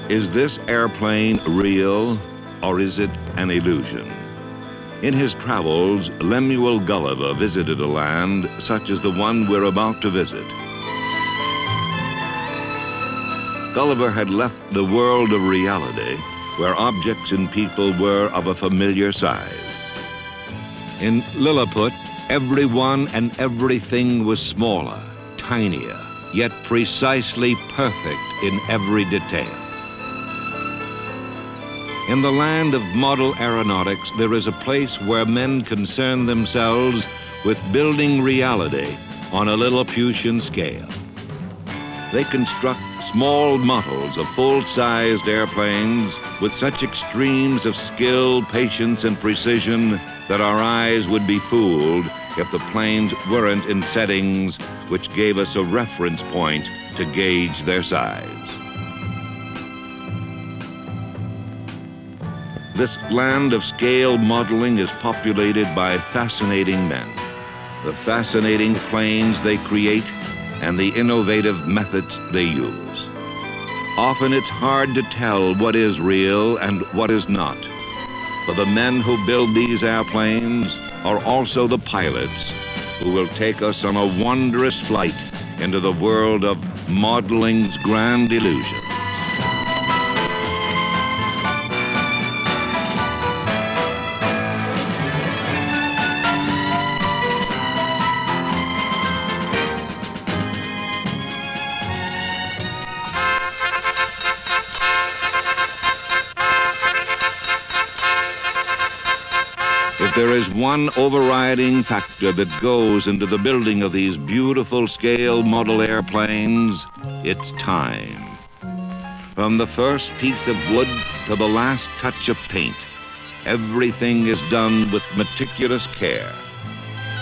Is this airplane real, or is it an illusion? In his travels, Lemuel Gulliver visited a land such as the one we're about to visit. Gulliver had left the world of reality, where objects and people were of a familiar size. In Lilliput, everyone and everything was smaller, tinier, yet precisely perfect in every detail. In the land of model aeronautics, there is a place where men concern themselves with building reality on a Lilliputian scale. They construct small models of full-sized airplanes with such extremes of skill, patience, and precision that our eyes would be fooled if the planes weren't in settings which gave us a reference point to gauge their size. This land of scale modeling is populated by fascinating men, the fascinating planes they create, and the innovative methods they use. Often it's hard to tell what is real and what is not, for the men who build these airplanes are also the pilots who will take us on a wondrous flight into the world of modeling's grand illusion. If there is one overriding factor that goes into the building of these beautiful scale model airplanes, it's time. From the first piece of wood to the last touch of paint, everything is done with meticulous care.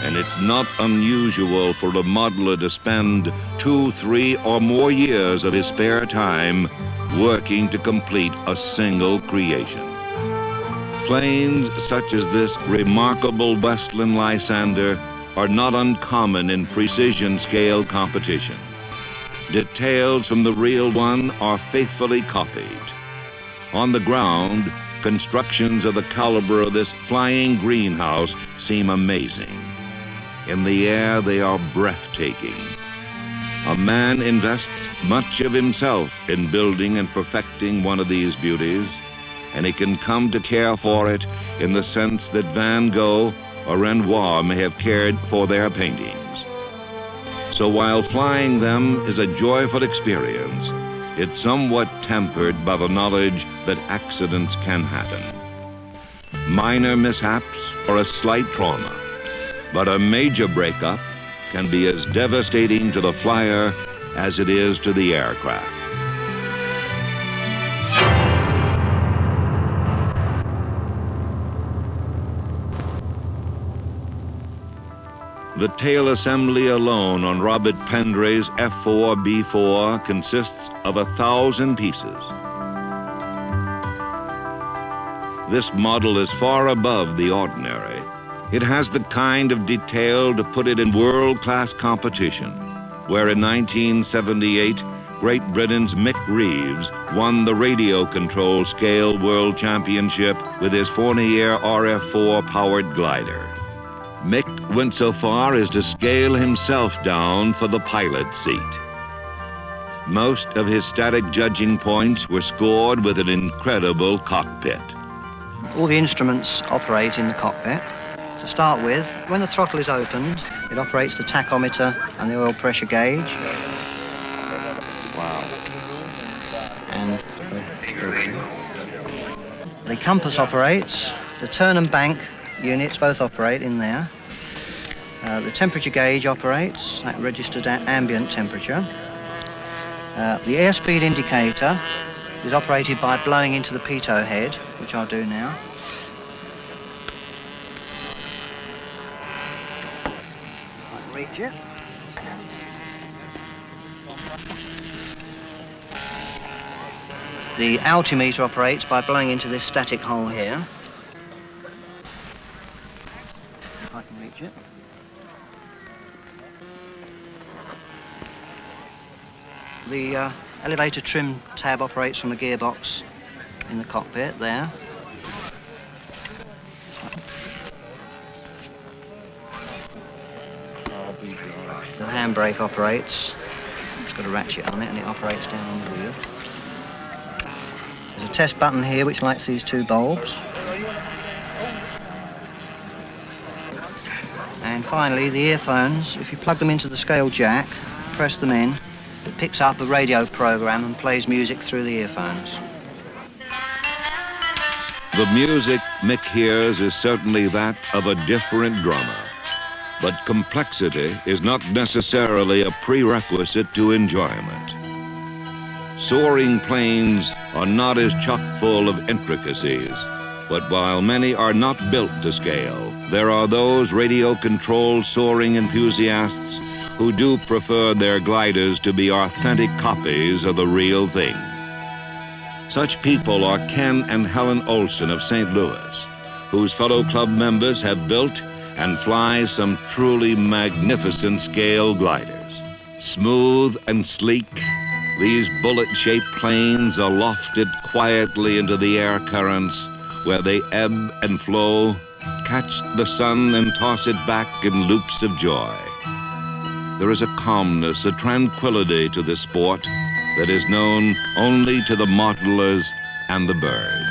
And it's not unusual for a modeler to spend 2, 3, or more years of his spare time working to complete a single creation. Planes such as this remarkable Westland Lysander are not uncommon in precision scale competition. Details from the real one are faithfully copied. On the ground, constructions of the caliber of this flying greenhouse seem amazing. In the air, they are breathtaking. A man invests much of himself in building and perfecting one of these beauties, and he can come to care for it in the sense that Van Gogh or Renoir may have cared for their paintings. So while flying them is a joyful experience, it's somewhat tempered by the knowledge that accidents can happen. Minor mishaps or a slight trauma, but a major breakup can be as devastating to the flyer as it is to the aircraft. The tail assembly alone on Robert Pendray's F4B4 consists of 1,000 pieces. This model is far above the ordinary. It has the kind of detail to put it in world-class competition, where in 1978, Great Britain's Mick Reeves won the radio control scale world championship with his Fournier RF4 powered glider. Mick went so far as to scale himself down for the pilot's seat. Most of his static judging points were scored with an incredible cockpit. All the instruments operate in the cockpit. To start with, when the throttle is opened, it operates the tachometer and the oil pressure gauge. Wow. And the compass operates. The turn and bank units both operate in there. The temperature gauge operates, that registers ambient temperature. The airspeed indicator is operated by blowing into the pitot head, which I'll do now. I can reach it. The altimeter operates by blowing into this static hole here. I can reach it. The Elevator trim tab operates from a gearbox in the cockpit there. The handbrake operates. It's got a ratchet on it and it operates down on the wheel. There's a test button here which lights these two bulbs. And finally the earphones, if you plug them into the scale jack, press them in, it picks up a radio program and plays music through the earphones. The music Mick hears is certainly that of a different drummer. But complexity is not necessarily a prerequisite to enjoyment. Soaring planes are not as chock full of intricacies, but while many are not built to scale, there are those radio-controlled soaring enthusiasts who do prefer their gliders to be authentic copies of the real thing. Such people are Ken and Helen Olson of St. Louis, whose fellow club members have built and fly some truly magnificent scale gliders. Smooth and sleek, these bullet-shaped planes are lofted quietly into the air currents where they ebb and flow, catch the sun and toss it back in loops of joy. There is a calmness, a tranquility to this sport that is known only to the modelers and the birds.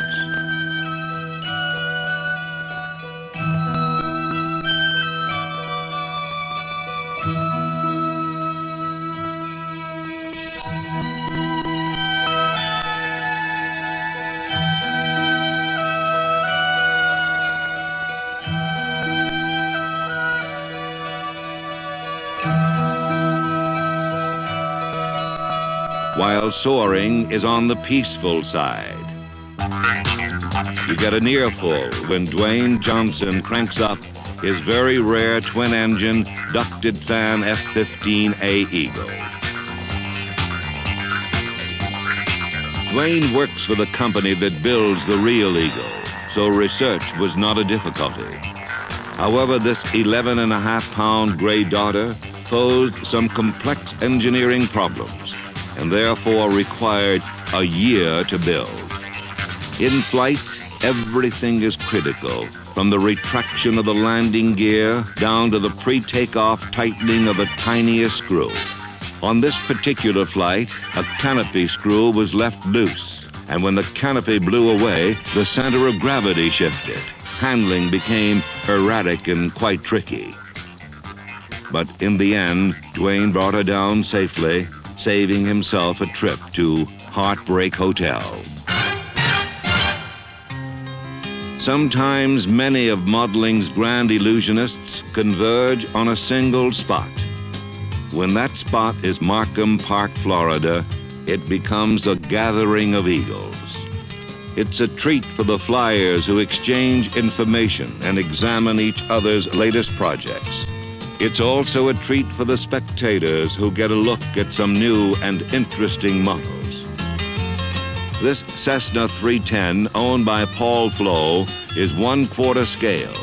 While soaring is on the peaceful side. You get an earful when Dwayne Johnson cranks up his very rare twin-engine ducted fan F-15A Eagle. Dwayne works for the company that builds the real Eagle, so research was not a difficulty. However, this 11.5-pound gray daughter posed some complex engineering problems and therefore required a year to build. In flight, everything is critical, from the retraction of the landing gear down to the pre-takeoff tightening of the tiniest screw. On this particular flight, a canopy screw was left loose, and when the canopy blew away, the center of gravity shifted. Handling became erratic and quite tricky. But in the end, Dwayne brought her down safely, saving himself a trip to Heartbreak Hotel. Sometimes many of modeling's grand illusionists converge on a single spot. When that spot is Markham Park, Florida, it becomes a gathering of eagles. It's a treat for the flyers who exchange information and examine each other's latest projects. It's also a treat for the spectators who get a look at some new and interesting models. This Cessna 310, owned by Paul Flo, is 1/4 scale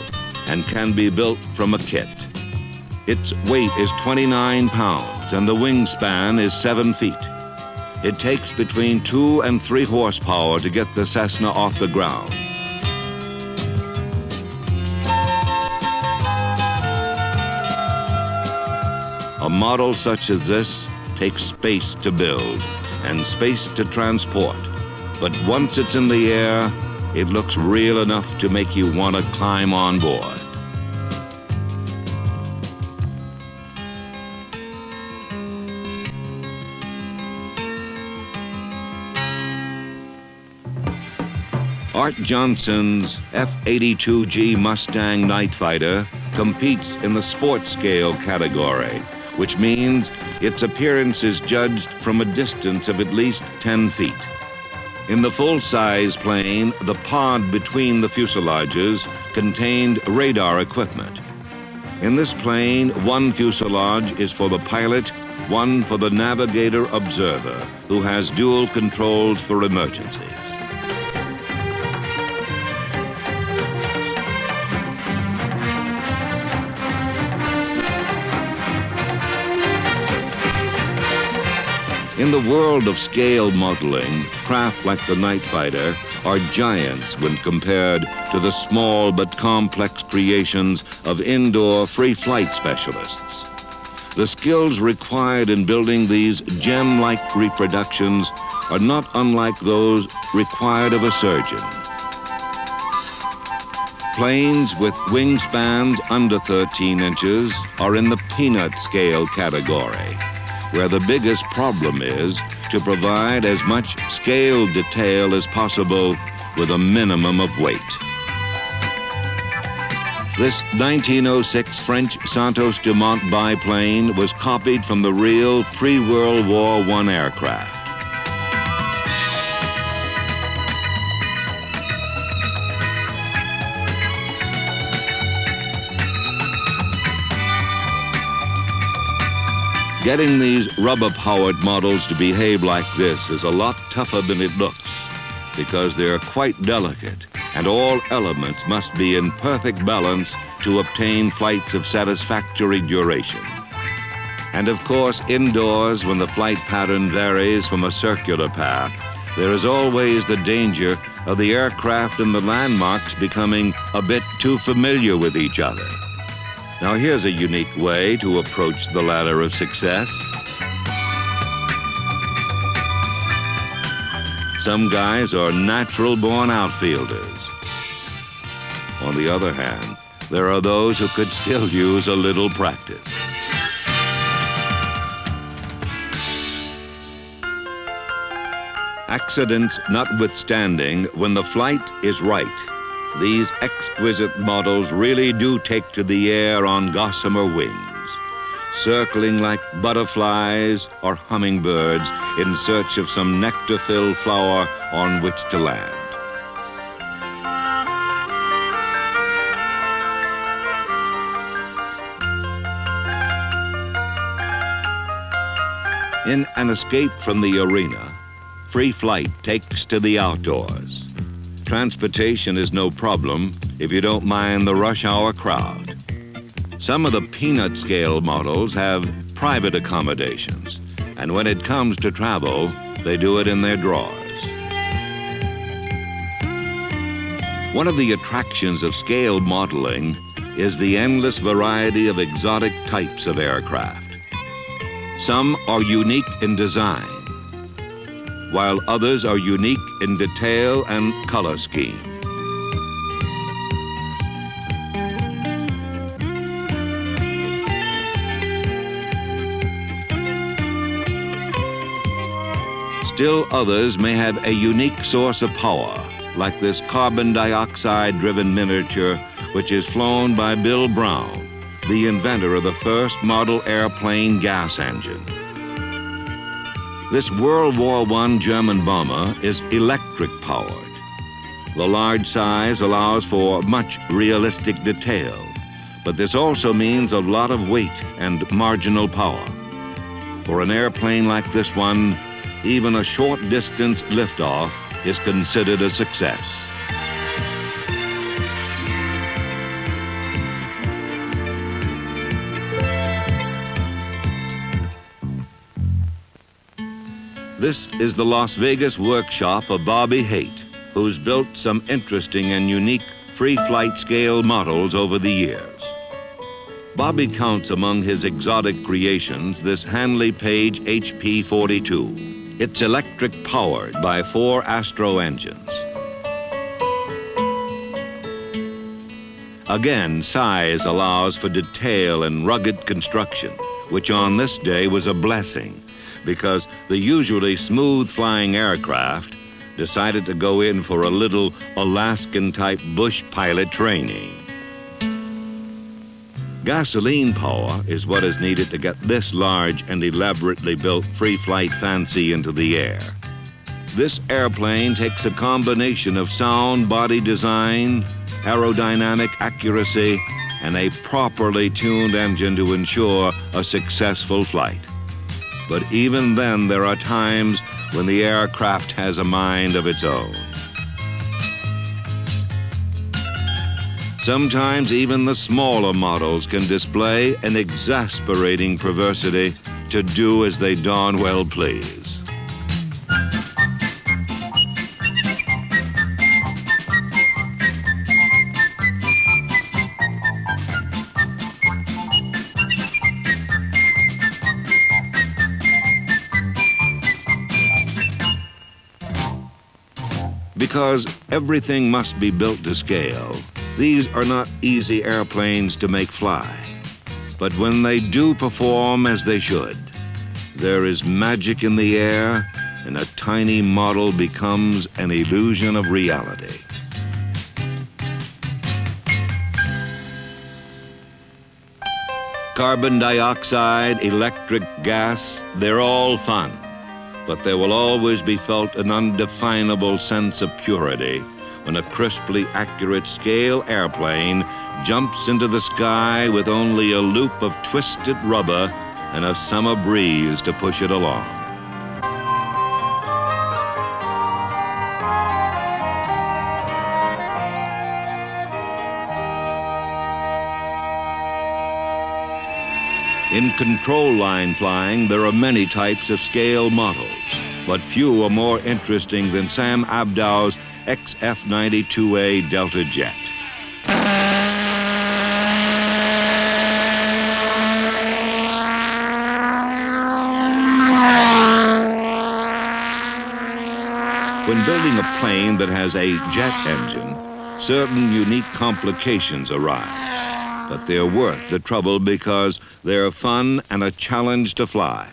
and can be built from a kit. Its weight is 29 pounds and the wingspan is 7 feet. It takes between 2 and 3 horsepower to get the Cessna off the ground. A model such as this takes space to build and space to transport. But once it's in the air, it looks real enough to make you want to climb on board. Art Johnson's F-82G Mustang Night Fighter competes in the sports scale category, which means its appearance is judged from a distance of at least 10 feet. In the full-size plane, the pod between the fuselages contained radar equipment. In this plane, one fuselage is for the pilot, one for the navigator observer, who has dual controls for emergencies. In the world of scale modeling, craft like the Night Fighter are giants when compared to the small but complex creations of indoor free flight specialists. The skills required in building these gem-like reproductions are not unlike those required of a surgeon. Planes with wingspans under 13 inches are in the peanut scale category, where the biggest problem is to provide as much scale detail as possible with a minimum of weight. This 1906 French Santos Dumont biplane was copied from the real pre-World War I aircraft. Getting these rubber-powered models to behave like this is a lot tougher than it looks, because they're quite delicate, and all elements must be in perfect balance to obtain flights of satisfactory duration. And of course, indoors, when the flight pattern varies from a circular path, there is always the danger of the aircraft and the landmarks becoming a bit too familiar with each other. Now here's a unique way to approach the ladder of success. Some guys are natural-born outfielders. On the other hand, there are those who could still use a little practice. Accidents notwithstanding, when the flight is right, these exquisite models really do take to the air on gossamer wings, circling like butterflies or hummingbirds in search of some nectar-filled flower on which to land. In An Escape from the Arena, free flight takes to the outdoors. Transportation is no problem if you don't mind the rush hour crowd. Some of the peanut scale models have private accommodations, and when it comes to travel, they do it in their drawers. One of the attractions of scale modeling is the endless variety of exotic types of aircraft. Some are unique in design, while others are unique in detail and color scheme. Still others may have a unique source of power, like this carbon dioxide-driven miniature, which is flown by Bill Brown, the inventor of the first model airplane gas engine. This World War I German bomber is electric-powered. The large size allows for much realistic detail, but this also means a lot of weight and marginal power. For an airplane like this one, even a short-distance liftoff is considered a success. This is the Las Vegas workshop of Bobby Haight, who's built some interesting and unique free flight scale models over the years. Bobby counts among his exotic creations this Hanley Page HP-42. It's electric powered by 4 Astro engines. Again, size allows for detail and rugged construction, which on this day was a blessing, because the usually smooth-flying aircraft decided to go in for a little Alaskan-type bush pilot training. Gasoline power is what is needed to get this large and elaborately built free flight fancy into the air. This airplane takes a combination of sound body design, aerodynamic accuracy, and a properly tuned engine to ensure a successful flight. But even then, there are times when the aircraft has a mind of its own. Sometimes even the smaller models can display an exasperating perversity to do as they darn well please. Because everything must be built to scale, these are not easy airplanes to make fly. But when they do perform as they should, there is magic in the air, and a tiny model becomes an illusion of reality. Carbon dioxide, electric gas, they're all fun. But there will always be felt an undefinable sense of purity when a crisply accurate scale airplane jumps into the sky with only a loop of twisted rubber and a summer breeze to push it along. In control line flying, there are many types of scale models, but few are more interesting than Sam Abdow's XF-92A Delta jet. When building a plane that has a jet engine, certain unique complications arise. But they're worth the trouble because they're fun and a challenge to fly.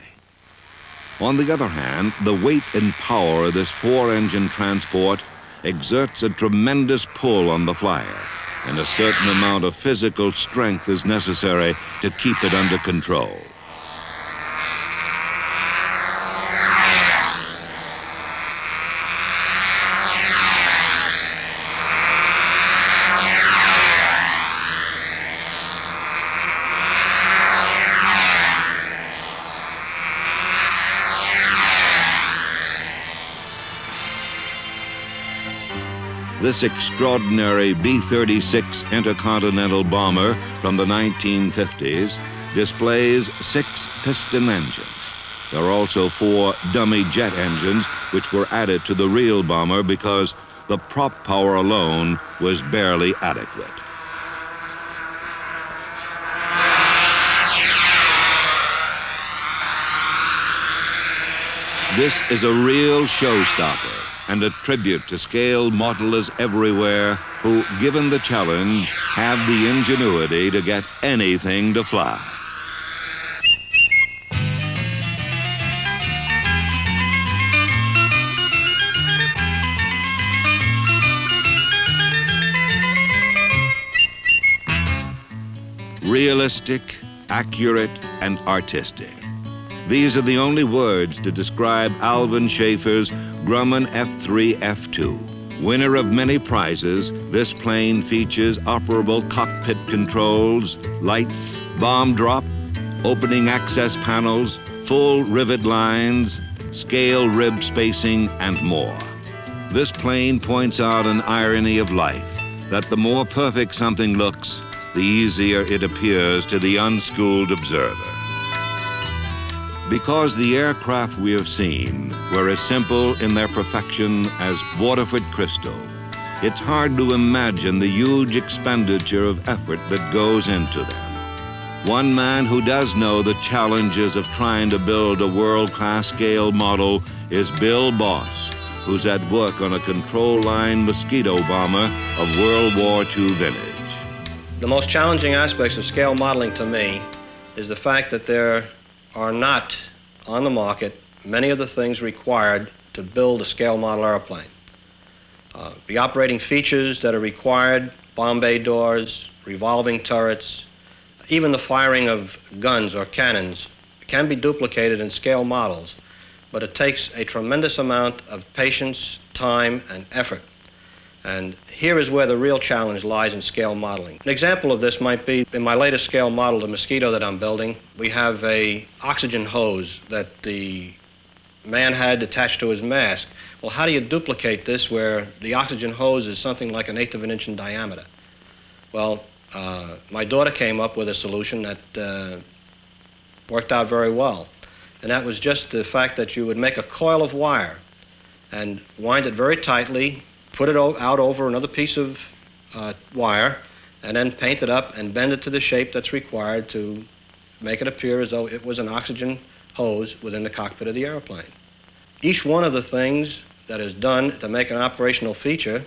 On the other hand, the weight and power of this four-engine transport exerts a tremendous pull on the flyer, and a certain amount of physical strength is necessary to keep it under control. This extraordinary B-36 intercontinental bomber from the 1950s displays 6 piston engines. There are also 4 dummy jet engines which were added to the real bomber because the prop power alone was barely adequate. This is a real showstopper and a tribute to scale modelers everywhere who, given the challenge, have the ingenuity to get anything to fly. Realistic, accurate, and artistic. These are the only words to describe Alvin Schaefer's Grumman F3 F2. Winner of many prizes, this plane features operable cockpit controls, lights, bomb drop, opening access panels, full rivet lines, scale rib spacing, and more. This plane points out an irony of life, that the more perfect something looks, the easier it appears to the unschooled observer. Because the aircraft we have seen were as simple in their perfection as Waterford crystal, it's hard to imagine the huge expenditure of effort that goes into them. One man who does know the challenges of trying to build a world-class scale model is Bill Boss, who's at work on a control line Mosquito bomber of World War II vintage. The most challenging aspects of scale modeling to me is the fact that there are not on the market many of the things required to build a scale model airplane. The operating features that are required, bomb bay doors, revolving turrets, even the firing of guns or cannons can be duplicated in scale models, but it takes a tremendous amount of patience, time, and effort. And here is where the real challenge lies in scale modeling. An example of this might be in my latest scale model, the Mosquito that I'm building. We have an oxygen hose that the man had attached to his mask. Well, how do you duplicate this where the oxygen hose is something like 1/8 of an inch in diameter? Well, my daughter came up with a solution that worked out very well. And that was just the fact that you would make a coil of wire and wind it very tightly, put it out over another piece of wire, and then paint it up and bend it to the shape that's required to make it appear as though it was an oxygen hose within the cockpit of the airplane. Each one of the things that is done to make an operational feature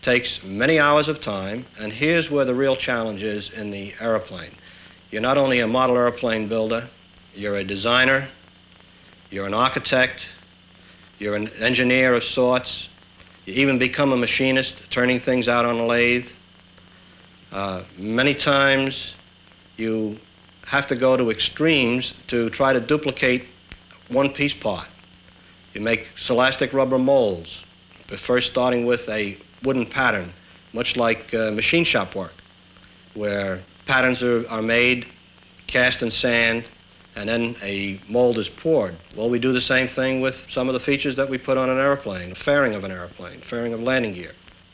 takes many hours of time, and here's where the real challenge is in the airplane. You're not only a model airplane builder, you're a designer, you're an architect, you're an engineer of sorts, you even become a machinist, turning things out on a lathe. Many times you have to go to extremes to try to duplicate one-piece part. You make celastic rubber molds, but first starting with a wooden pattern, much like machine shop work, where patterns are made, cast in sand, and then a mold is poured. Well, we do the same thing with some of the features that we put on an airplane, the fairing of an airplane, fairing of landing gear.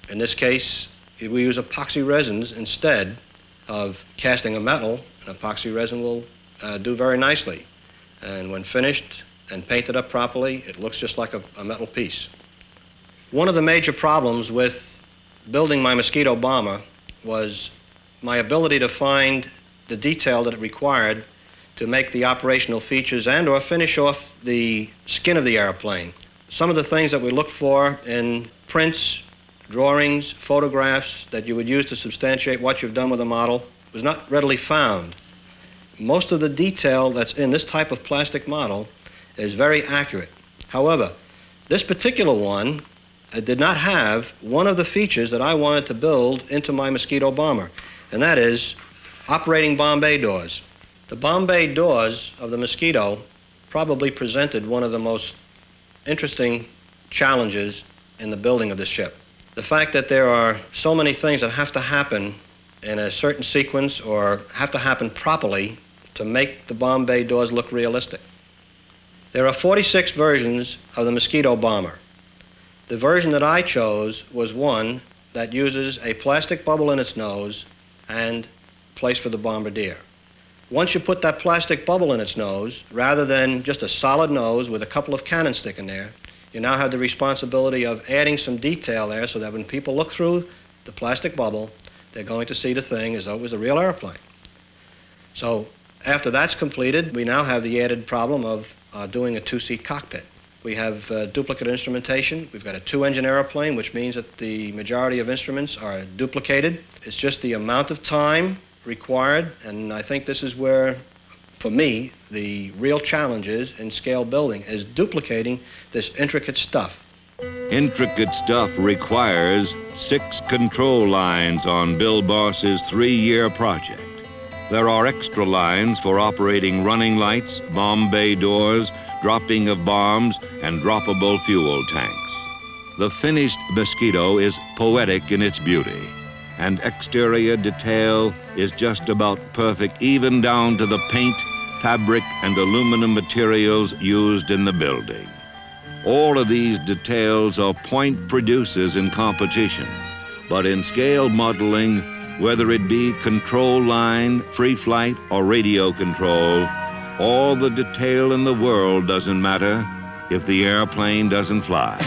In this case, we use epoxy resins instead of casting a metal. An epoxy resin will do very nicely. And when finished and painted up properly, it looks just like a metal piece. One of the major problems with building my Mosquito bomber was my ability to find the detail that it required to make the operational features and or finish off the skin of the airplane. Some of the things that we look for in prints, drawings, photographs that you would use to substantiate what you've done with a model was not readily found. Most of the detail that's in this type of plastic model is very accurate. However, this particular one did not have one of the features that I wanted to build into my Mosquito bomber, and that is operating bomb bay doors. The bomb bay doors of the Mosquito probably presented one of the most interesting challenges in the building of this ship. The fact that there are so many things that have to happen in a certain sequence or have to happen properly to make the bomb bay doors look realistic. There are 46 versions of the Mosquito bomber. The version that I chose was one that uses a plastic bubble in its nose and place for the bombardier. Once you put that plastic bubble in its nose, rather than just a solid nose with a couple of cannons sticking there, you now have the responsibility of adding some detail there so that when people look through the plastic bubble, they're going to see the thing as though it was a real airplane. So after that's completed, we now have the added problem of doing a two-seat cockpit. We have duplicate instrumentation. We've got a two-engine airplane, which means that the majority of instruments are duplicated. It's just the amount of time required, and I think this is where, for me, the real challenge is in scale building, is duplicating this intricate stuff. Intricate stuff requires 6 control lines on Bill Boss's 3-year project. There are extra lines for operating running lights, bomb bay doors, dropping of bombs, and droppable fuel tanks. The finished Mosquito is poetic in its beauty, and exterior detail is just about perfect, even down to the paint, fabric, and aluminum materials used in the building. All of these details are point producers in competition, but in scale modeling, whether it be control line, free flight, or radio control, all the detail in the world doesn't matter if the airplane doesn't fly.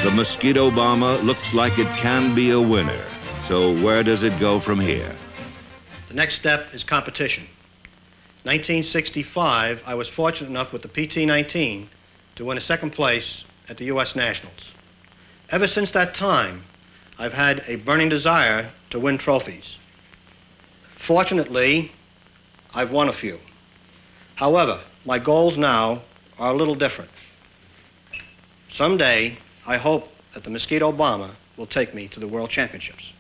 The Mosquito bomber looks like it can be a winner. So where does it go from here? The next step is competition. 1965, I was fortunate enough with the PT-19 to win a second place at the U.S. Nationals. Ever since that time, I've had a burning desire to win trophies. Fortunately, I've won a few. However, my goals now are a little different. Someday, I hope that the Mosquito bomber will take me to the World Championships.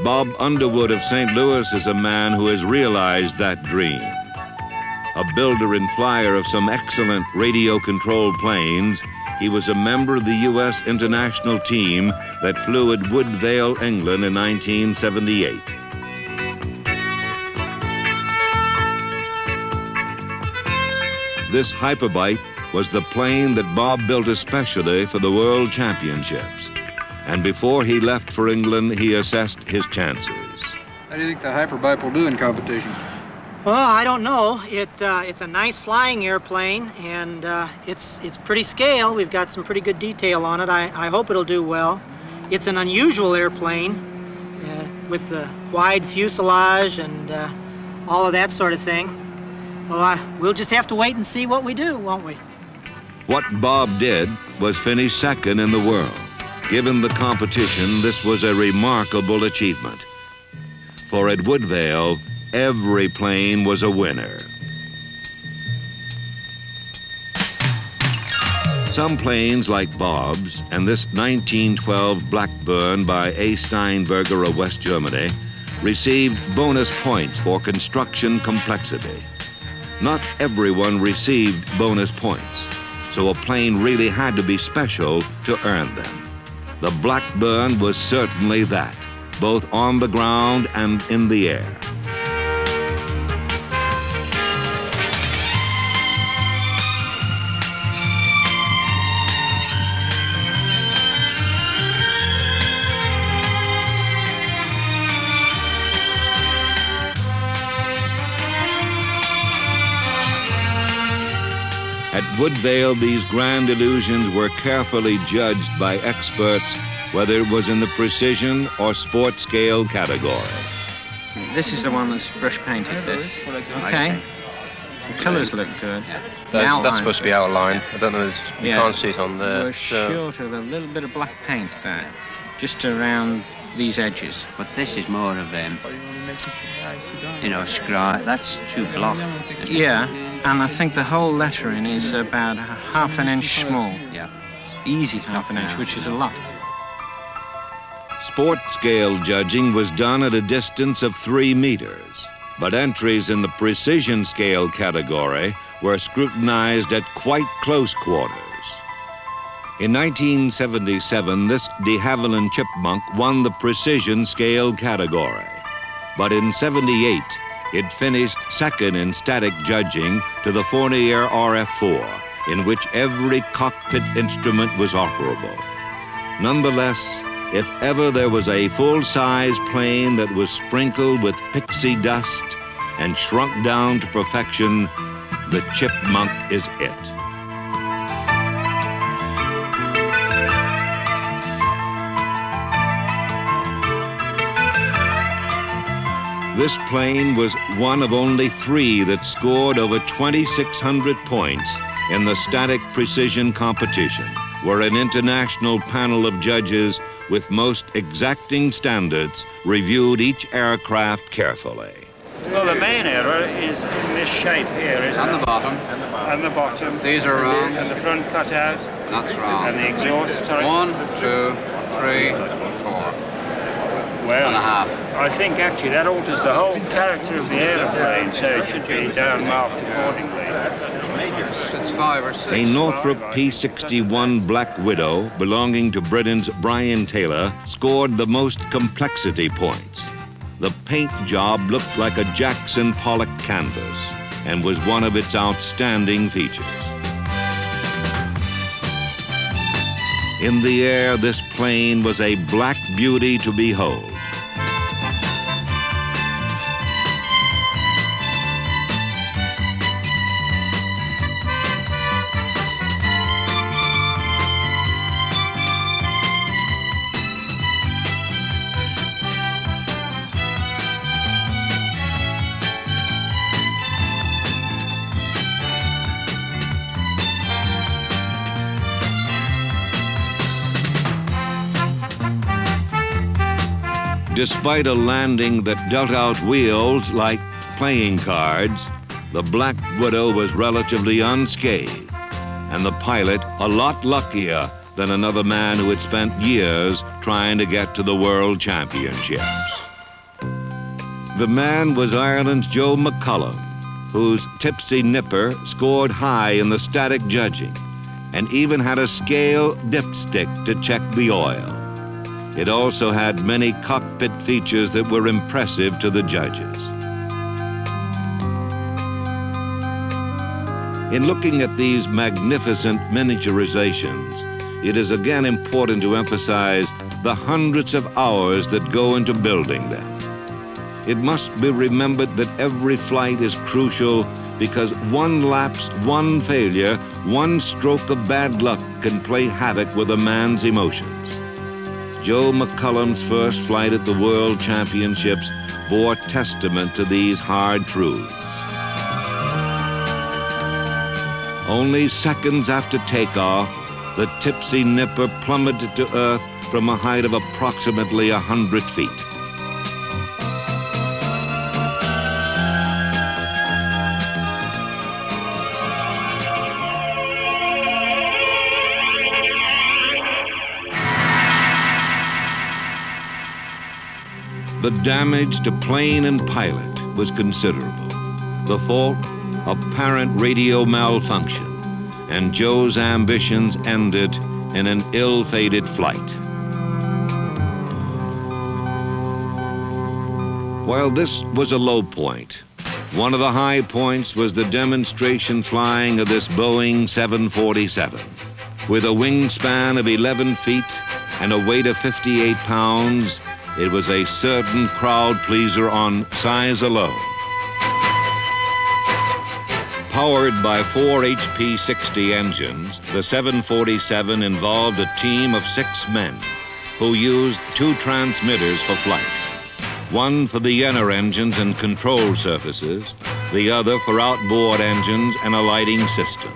Bob Underwood of St. Louis is a man who has realized that dream. A builder and flyer of some excellent radio-controlled planes, he was a member of the U.S. international team that flew at Woodvale, England in 1978. This Hyperbite was the plane that Bob built especially for the World Championships. And before he left for England, he assessed his chances. How do you think the Hyperbite will do in competition? Well, I don't know. It's a nice flying airplane, and it's pretty scale. We've got some pretty good detail on it. I hope it'll do well. It's an unusual airplane with the wide fuselage and all of that sort of thing. Well, we'll just have to wait and see what we do, won't we? What Bob did was finish second in the world. Given the competition, this was a remarkable achievement. For at Woodvale, every plane was a winner. Some planes like Bob's and this 1912 Blackburn by A. Steinberger of West Germany received bonus points for construction complexity. Not everyone received bonus points, so a plane really had to be special to earn them. The Blackburn was certainly that, both on the ground and in the air. At Woodvale, these grand illusions were carefully judged by experts, whether it was in the precision or sport scale category. This is the one that's brush painted, this. Okay. The colours look good. That's supposed to be outlined. I don't know, you can't see it on there. We're short of a little bit of black paint there, just around these edges. But this is more of you know, scratch. That's too block. Yeah, and I think the whole lettering is about half an inch small. Yeah. Easy half an inch, which is a lot. Sport scale judging was done at a distance of 3 meters, but entries in the precision scale category were scrutinized at quite close quarters. In 1977, this de Havilland chipmunk won the precision scale category, but in '78, it finished second in static judging to the Fournier RF-4, in which every cockpit instrument was operable. Nonetheless, if ever there was a full-size plane that was sprinkled with pixie dust and shrunk down to perfection, the Chipmunk is it. This plane was one of only 3 that scored over 2,600 points in the static precision competition, where an international panel of judges with most exacting standards reviewed each aircraft carefully. Well, the main error is in this shape here, isn't it? On the bottom. And the bottom. These are wrong. And the front cut out. That's wrong. And the exhaust, sorry. 1, 2, 3, 4. Well, and a half. I think actually that alters the whole character of the aeroplane, so it should be down marked accordingly. It's 5 or 6. A Northrop P-61 Black Widow belonging to Britain's Brian Taylor scored the most complexity points. The paint job looked like a Jackson Pollock canvas and was one of its outstanding features. In the air, this plane was a black beauty to behold. Despite a landing that dealt out wheels like playing cards, the Black Widow was relatively unscathed, and the pilot a lot luckier than another man who had spent years trying to get to the World Championships. The man was Ireland's Joe McCullum, whose tipsy nipper scored high in the static judging, and even had a scale dipstick to check the oil. It also had many cockpit features that were impressive to the judges. In looking at these magnificent miniaturizations, it is again important to emphasize the hundreds of hours that go into building them. It must be remembered that every flight is crucial because one lapse, one failure, one stroke of bad luck can play havoc with a man's emotions. Joe McCullum's first flight at the World Championships bore testament to these hard truths. Only seconds after takeoff, the Tipsy Nipper plummeted to earth from a height of approximately 100 feet. The damage to plane and pilot was considerable. The fault, apparent radio malfunction, and Joe's ambitions ended in an ill-fated flight. While this was a low point, one of the high points was the demonstration flying of this Boeing 747. With a wingspan of 11 feet and a weight of 58 pounds, it was a certain crowd pleaser on size alone. Powered by 4 HP-60 engines, the 747 involved a team of 6 men who used 2 transmitters for flight. One for the inner engines and control surfaces, the other for outboard engines and a lighting system.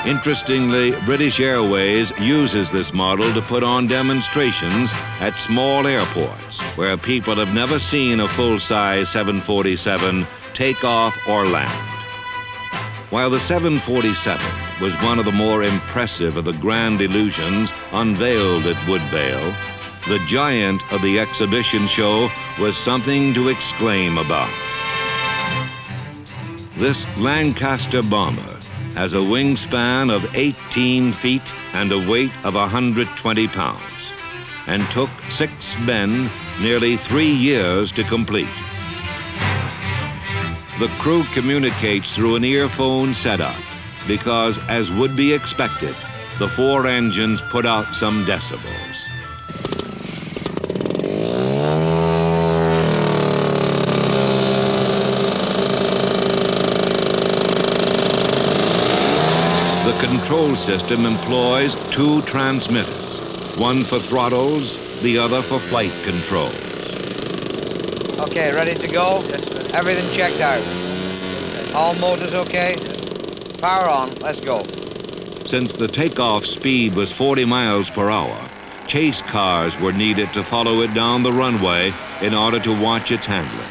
Interestingly, British Airways uses this model to put on demonstrations at small airports where people have never seen a full-size 747 take off or land. While the 747 was one of the more impressive of the grand illusions unveiled at Woodvale, the giant of the exhibition show was something to exclaim about. This Lancaster bomber has a wingspan of 18 feet and a weight of 120 pounds, and took 6 men nearly 3 years to complete. The crew communicates through an earphone setup because, as would be expected, the 4 engines put out some decibels. The control system employs 2 transmitters, one for throttles, the other for flight controls. Okay, ready to go? Yes, ready. Everything checked out. All motors okay? Power on, let's go. Since the takeoff speed was 40 miles per hour, chase cars were needed to follow it down the runway in order to watch its handling.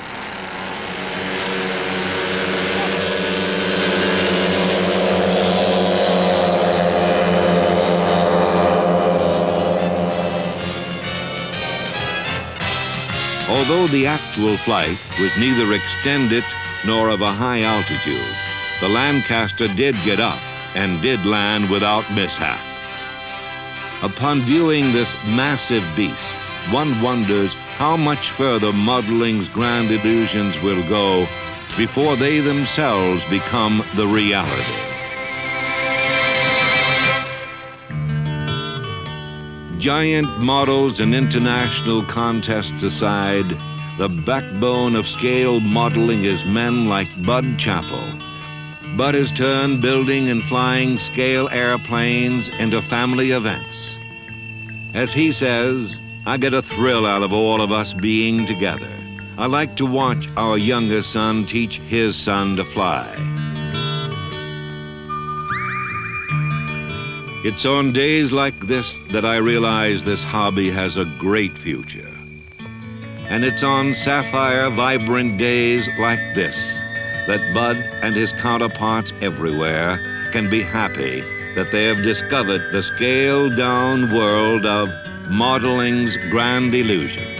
Although the actual flight was neither extended nor of a high altitude, the Lancaster did get up and did land without mishap. Upon viewing this massive beast, one wonders how much further modeling's grand illusions will go before they themselves become the reality. Giant models and international contests aside, the backbone of scale modeling is men like Bud Chappell. Bud has turned building and flying scale airplanes into family events. As he says, I get a thrill out of all of us being together, I like to watch our younger son teach his son to fly. It's on days like this that I realize this hobby has a great future. And it's on sapphire, vibrant days like this that Bud and his counterparts everywhere can be happy that they have discovered the scaled-down world of modeling's grand illusion.